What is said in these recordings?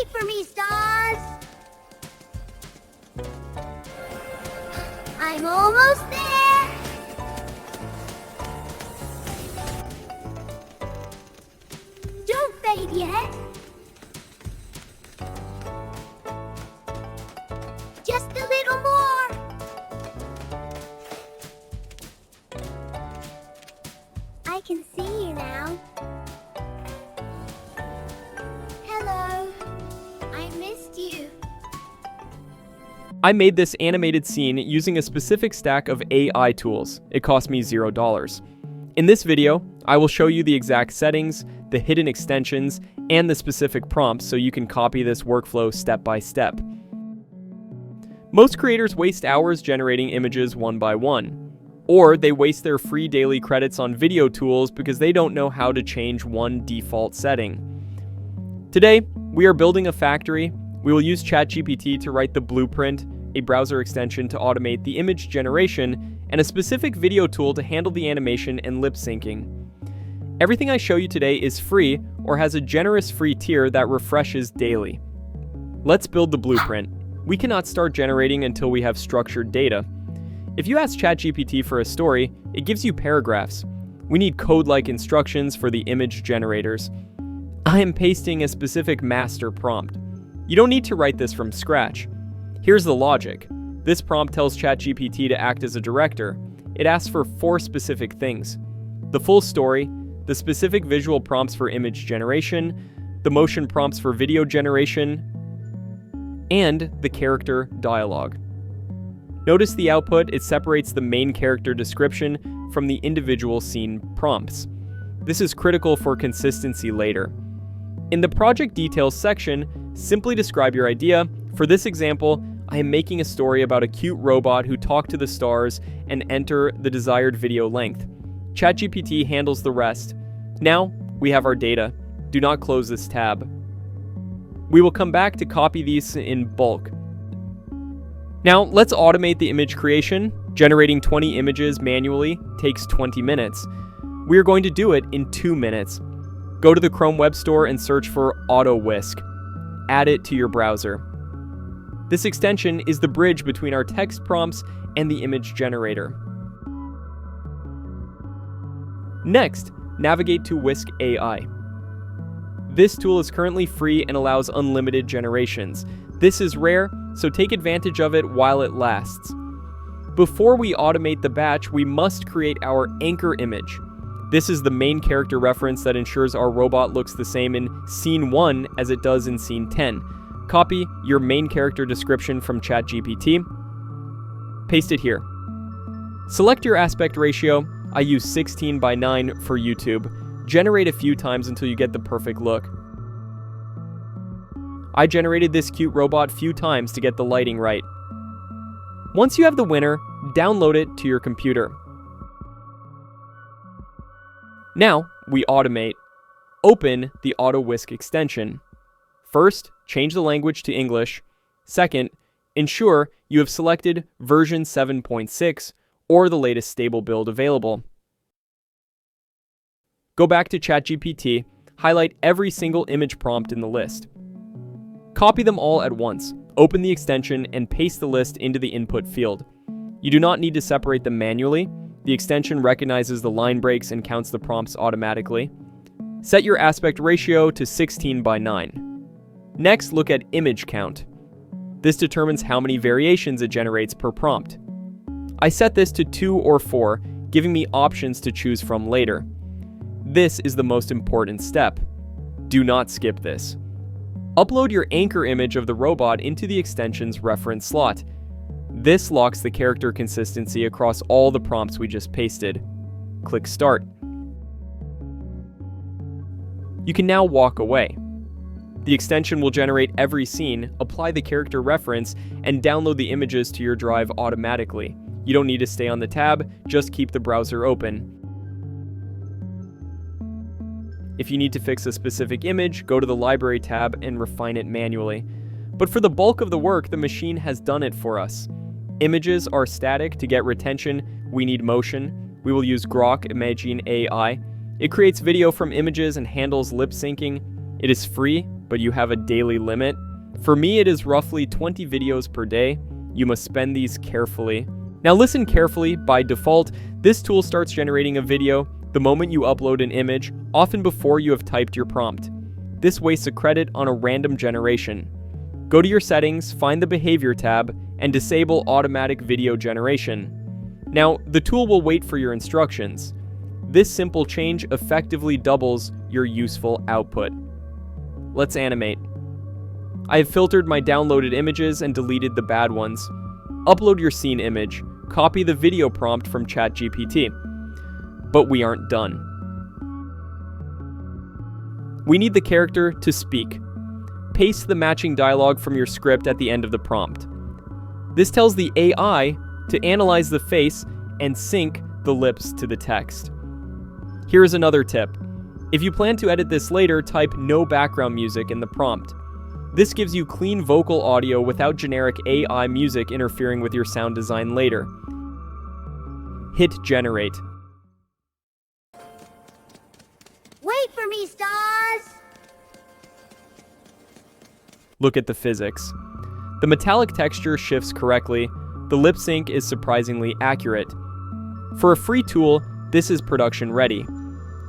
Wait for me, stars! I'm almost there! Don't fade yet! Just a little more! I can see you now. Hello. I missed you. I made this animated scene using a specific stack of AI tools. It cost me $0. In this video, I will show you the exact settings, the hidden extensions, and the specific prompts so you can copy this workflow step by step. Most creators waste hours generating images one by one, or they waste their free daily credits on video tools because they don't know how to change one default setting. Today, we are building a factory. We will use ChatGPT to write the blueprint, a browser extension to automate the image generation, and a specific video tool to handle the animation and lip syncing. Everything I show you today is free or has a generous free tier that refreshes daily. Let's build the blueprint. We cannot start generating until we have structured data. If you ask ChatGPT for a story, it gives you paragraphs. We need code-like instructions for the image generators. I am pasting a specific master prompt. You don't need to write this from scratch. Here's the logic. This prompt tells ChatGPT to act as a director. It asks for 4 specific things: the full story, the specific visual prompts for image generation, the motion prompts for video generation, and the character dialogue. Notice the output, it separates the main character description from the individual scene prompts. This is critical for consistency later. In the project details section, simply describe your idea. For this example, I am making a story about a cute robot who talks to the stars and enter the desired video length. ChatGPT handles the rest. Now, we have our data. Do not close this tab. We will come back to copy these in bulk. Now, let's automate the image creation. Generating 20 images manually takes 20 minutes. We are going to do it in 2 minutes. Go to the Chrome Web Store and search for Auto Whisk. Add it to your browser. This extension is the bridge between our text prompts and the image generator. Next, navigate to Whisk AI. This tool is currently free and allows unlimited generations. This is rare, so take advantage of it while it lasts. Before we automate the batch, we must create our anchor image. This is the main character reference that ensures our robot looks the same in Scene 1 as it does in Scene 10. Copy your main character description from ChatGPT. Paste it here. Select your aspect ratio. I use 16:9 for YouTube. Generate a few times until you get the perfect look. I generated this cute robot few times to get the lighting right. Once you have the winner, download it to your computer. Now, we automate. Open the Auto Whisk extension. First, change the language to English. Second, ensure you have selected version 7.6 or the latest stable build available. Go back to ChatGPT, highlight every single image prompt in the list. Copy them all at once, open the extension, and paste the list into the input field. You do not need to separate them manually. The extension recognizes the line breaks and counts the prompts automatically. Set your aspect ratio to 16:9. Next, look at image count. This determines how many variations it generates per prompt. I set this to 2 or 4, giving me options to choose from later. This is the most important step. Do not skip this. Upload your anchor image of the robot into the extension's reference slot. This locks the character consistency across all the prompts we just pasted. Click Start. You can now walk away. The extension will generate every scene, apply the character reference, and download the images to your drive automatically. You don't need to stay on the tab, just keep the browser open. If you need to fix a specific image, go to the Library tab and refine it manually. But for the bulk of the work, the machine has done it for us. Images are static. To get retention, we need motion. We will use Grok Imaging AI. It creates video from images and handles lip syncing. It is free, but you have a daily limit? For me, it is roughly 20 videos per day. You must spend these carefully. Now listen carefully. By default, this tool starts generating a video the moment you upload an image, often before you have typed your prompt. This wastes a credit on a random generation. Go to your settings, find the Behavior tab, and disable automatic video generation. Now, the tool will wait for your instructions. This simple change effectively doubles your useful output. Let's animate. I have filtered my downloaded images and deleted the bad ones. Upload your scene image. Copy the video prompt from ChatGPT. But we aren't done. We need the character to speak. Paste the matching dialogue from your script at the end of the prompt. This tells the AI to analyze the face and sync the lips to the text. Here is another tip. If you plan to edit this later, type no background music in the prompt. This gives you clean vocal audio without generic AI music interfering with your sound design later. Hit generate. Wait for me, stars! Look at the physics. The metallic texture shifts correctly. The lip sync is surprisingly accurate. For a free tool, this is production ready.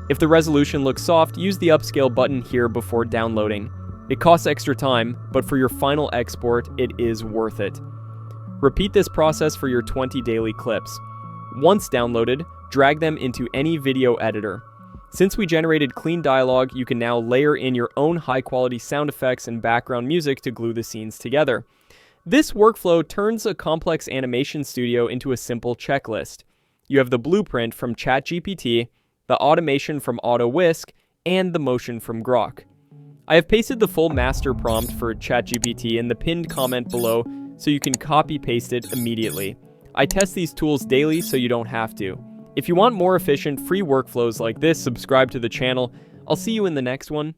If the resolution looks soft, use the upscale button here before downloading. It costs extra time, but for your final export, it is worth it. Repeat this process for your 20 daily clips. Once downloaded, drag them into any video editor. Since we generated clean dialogue, you can now layer in your own high-quality sound effects and background music to glue the scenes together. This workflow turns a complex animation studio into a simple checklist. You have the blueprint from ChatGPT, the automation from Whisk, and the motion from Grok. I have pasted the full master prompt for ChatGPT in the pinned comment below so you can copy-paste it immediately. I test these tools daily so you don't have to. If you want more efficient, free workflows like this, subscribe to the channel. I'll see you in the next one.